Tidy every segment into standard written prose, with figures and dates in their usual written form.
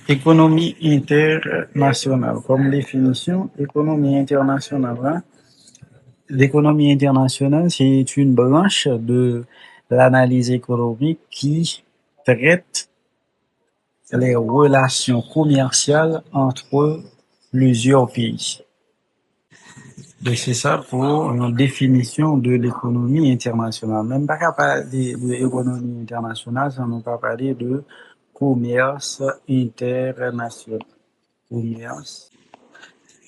Économie internationale. Comme définition, économie internationale, hein. L'économie internationale, c'est une branche de l'analyse économique qui traite les relations commerciales entre plusieurs pays. Donc c'est ça pour une définition de l'économie internationale. Même pas qu'à parler de l'économie internationale, ça ne pas parler de commerce international. Commerce.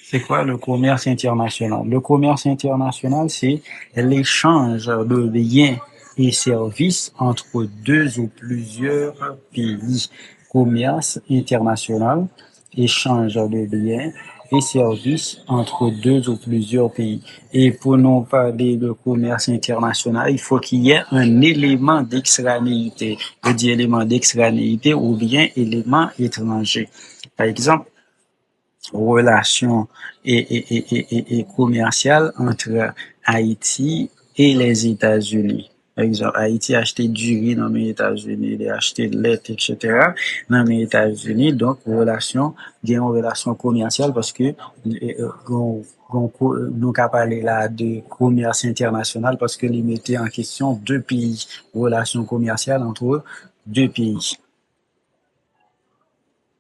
C'est quoi le commerce international? Le commerce international, c'est l'échange de biens et services entre deux ou plusieurs pays. Commerce international, échange de biens et services entre deux ou plusieurs pays. Et pour nous parler de commerce international, il faut qu'il y ait un élément d'extranéité. Je dis élément d'extranéité ou bien élément étranger. Par exemple, relation et commerciale entre Haïti et les États-Unis. Par exemple, Haïti a acheté du riz dans les États-Unis, il a acheté de lait, etc. dans les États-Unis. Donc, relation, il y a une relation commerciale parce que nous avons parlé là de commerce international parce que les mettait en question deux pays, relation commerciale entre deux pays.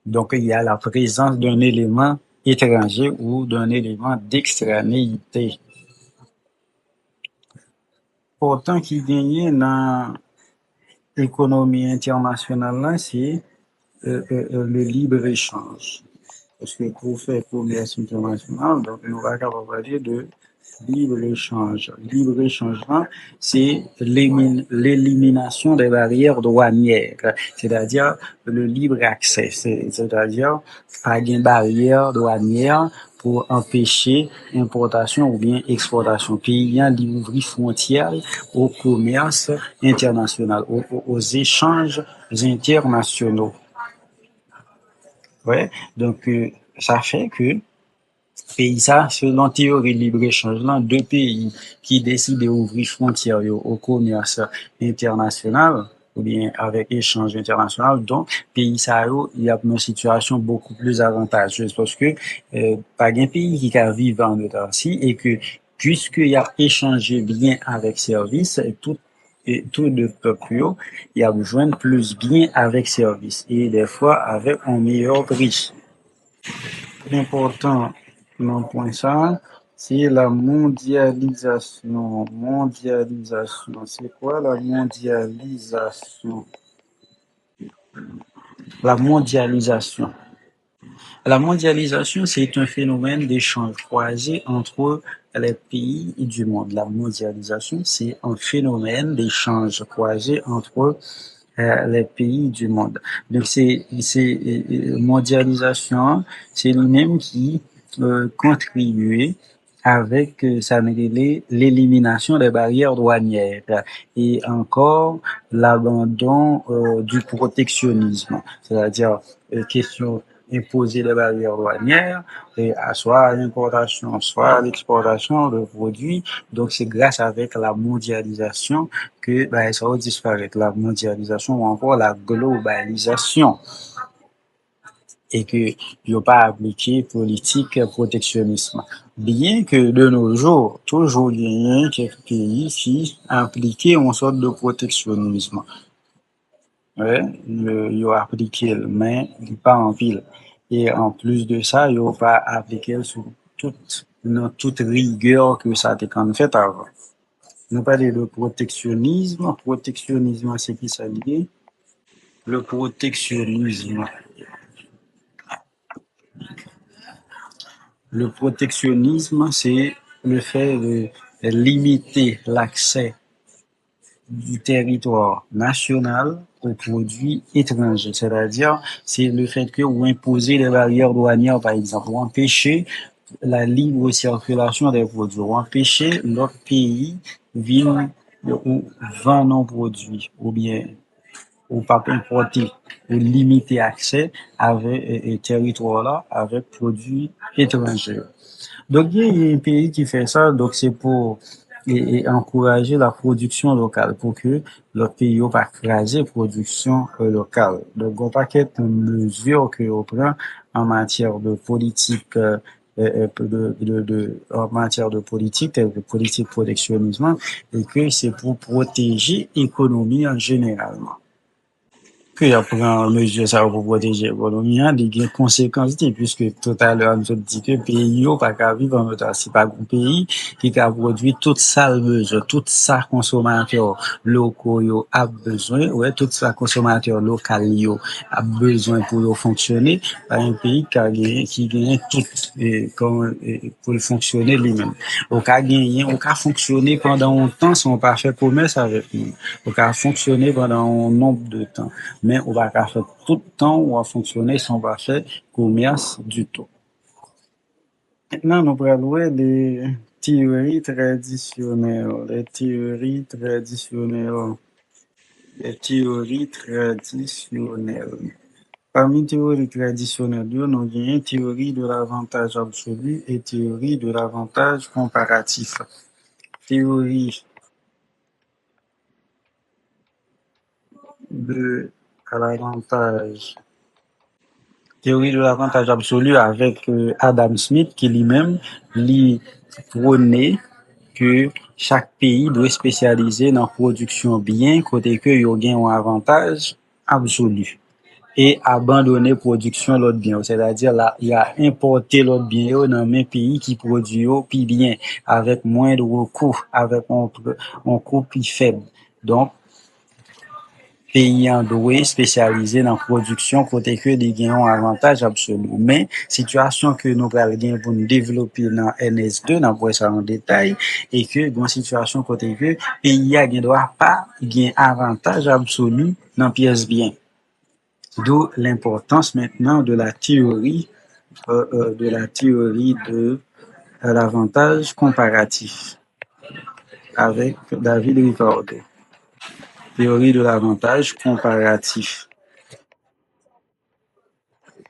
Donc, il y a la présence d'un élément étranger ou d'un élément d'extranéité. Pourtant, qui gagne dans l'économie internationale, c'est le libre-échange. Parce que pour faire commerce international, donc, on va parler de libre-échange. Libre-échange, c'est l'élimination des barrières douanières, c'est-à-dire le libre accès, c'est-à-dire pas de barrière douanière pour empêcher importation ou bien exportation. Pays libre frontières au commerce international, aux échanges internationaux. Ouais, donc ça fait que pays ça, selon théorie de libre-échange, là, deux pays qui décident d'ouvrir frontières au commerce international, ou bien avec échange international, donc, pays ça, il y a une situation beaucoup plus avantageuse parce que, pas un pays qui a vivre en autarcie et que, puisqu'il y a échangé bien avec service, tout le peuple, il y a besoin de plus bien avec service et des fois avec un meilleur prix. L'important dans le point ça, c'est la mondialisation. Mondialisation. C'est quoi la mondialisation? La mondialisation. La mondialisation, c'est un phénomène d'échange croisé entre les pays du monde. La mondialisation, c'est un phénomène d'échange croisé entre les pays du monde. Donc mondialisation, c'est lui-même qui contribue avec ça l'élimination des barrières douanières et encore l'abandon du protectionnisme, c'est-à-dire question imposer les barrières douanières et soit à l'importation, soit à l'exportation de produits. Donc c'est grâce avec la mondialisation que ça va disparaître, la mondialisation ou encore la globalisation et que n'ont pas appliqué politique protectionnisme. Bien que de nos jours, toujours il y a quelques pays qui appliquent une sorte de protectionnisme. Ouais, ils ont appliqué, mais pas en ville. Et en plus de ça, ils n'ont pas appliqué sous toute rigueur que ça a été quand fait avant. Nous parlons de protectionnisme. Protectionnisme, c'est qui ça lié? Le protectionnisme. Le protectionnisme, c'est le fait de limiter l'accès du territoire national aux produits étrangers. C'est-à-dire, c'est le fait que vous imposez les barrières douanières, par exemple, ou empêcher la libre circulation des produits, ou empêcher l'autre pays vient ou vend nos produits, ou bien ou pas importer, ou limiter accès avec et territoire là avec produits étrangers. Donc il y a un pays qui fait ça, donc c'est pour et encourager la production locale pour que le pays va craser production locale. Donc, on paquet de mesures que on prend en matière de politique en matière de politique, de politique protectionnisme, et que c'est pour protéger l'économie en général. Que y a pran mesure sa pour protéger l'économie, hein, li gen konsekans li, puisque tout à l'heure nous avons dit que pays yo pa ka vivre en autarcie. C'est pas un pays qui a produit tout ça besoin, tout ça consommateur locaux yo a besoin, ouais, tout ça consommateur local yo a besoin pour yo fonctionner, par un pays qui gagne tout pour le fonctionner lui-même. On ka gagner, on ka fonctionner pendant un temps si on pas fait commerce avec nous. On ka fonctionner pendant un nombre de temps. Mais on va faire tout le temps, on va fonctionner sans va faire commerce du tout. Maintenant, nous allons voir les théories traditionnelles. Les théories traditionnelles. Les théories traditionnelles. Parmi les théories traditionnelles, nous avons une théorie de l'avantage absolu et théorie de l'avantage comparatif. Théorie de l'avantage théorie de l'avantage absolu avec Adam Smith qui lui-même lui prônait que chaque pays doit spécialiser dans la production bien côté que yo gen un avantage absolu et abandonner production l'autre bien, c'est-à-dire là il a importé l'autre bien dans un pays qui produit plus bien avec moins de recours, avec un coût plus faible. Donc pays en doit spécialisé dans la production côté que des gagnants avantage absolu. Mais situation que nous allons pour nous développer dans NS2, dans voir ça en détail, et que dans situation côté que pays ne doit pas gagner avantage absolu dans pièce bien. D'où l'importance maintenant de la théorie de l'avantage comparatif avec David Ricardo. Théorie de l'avantage comparatif.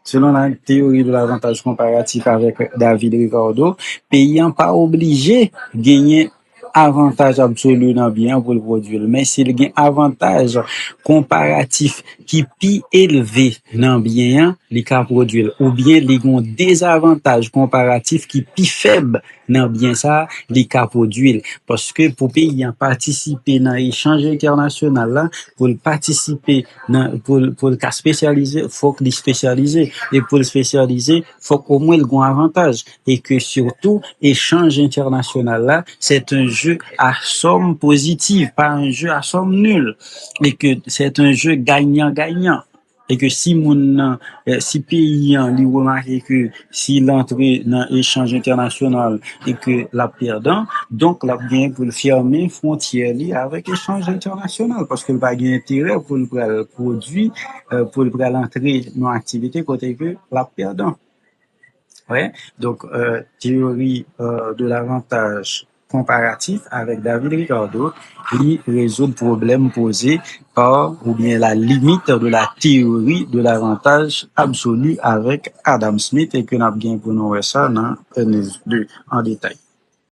Selon la théorie de l'avantage comparatif avec David Ricardo, pays n'est pas obligé de gagner avantage absolu dans bien pour le produire, mais s'il gagne avantage comparatif qui plus élevé dans bien, il peut produire, ou bien il gagne désavantage comparatif qui plus faible dans bien ça, il peut produire. Parce que pour pays participer dans l'échange international là, pour participer dans pour le spécialiser, faut qu'il spécialiser. Et pour le spécialiser, faut qu'au moins il ait un avantage. Et que surtout, échange international là, c'est un jeu à somme positive, pas un jeu à somme nulle. Et que c'est un jeu gagnant-gagnant. Et que si si pays li remarque que si l'entrée dans l'échange international et que la perdant, donc la bien pour le fermer frontière avec l'échange international parce que pas gain intérêt pour le produit pour l'entrer dans l'activité côté que la perdant. Ouais. Donc théorie de l'avantage comparatif avec David Ricardo, qui résout le problème posé par ou bien la limite de la théorie de l'avantage absolu avec Adam Smith et que nous avons bien pour nous ça dans en détail.